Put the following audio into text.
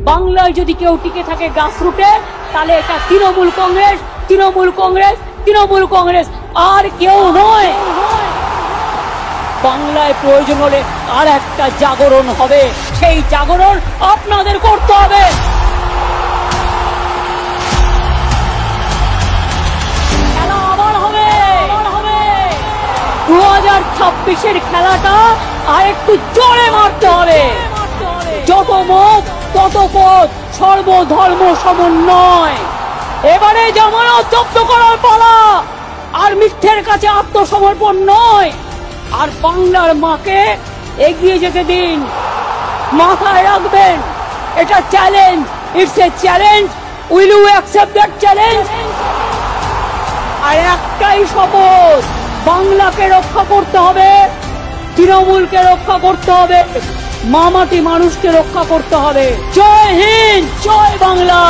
বাংলায় যদি কেউ টিকে থাকে গ্রাসরুটে, তাহলে এটা তৃণমূল কংগ্রেস, তৃণমূল কংগ্রেস, তৃণমূল কংগ্রেস, আর কেউ নয়। বাংলায় প্রয়োজন হলে আর একটা জাগরণ হবে, সেই জাগরণ আপনাদের করতে হবে। খেলা আবার হবে। 2026-এর খেলাটা আর একটু জোরে মারতে হবে। যত মত তত পথ, সর্বধর্ম সমন্বয়। এবারে জামানত জব্দ করার পালা, আর মিথ্যের কাছে আত্মসমর্পণ নয়। আর বাংলার মাকে এগিয়ে যেতে দিন। মাথায় রাখবেন, এটা challenge, it's a challenge. Will you accept that challenge? আর একটাই শপথ, বাংলাকে রক্ষা করতে হবে, তৃণমূলকে রক্ষা করতে হবে, মামাটি মানুষকে রক্ষা করতে হবে। জয় হিন্দ, জয় বাংলা।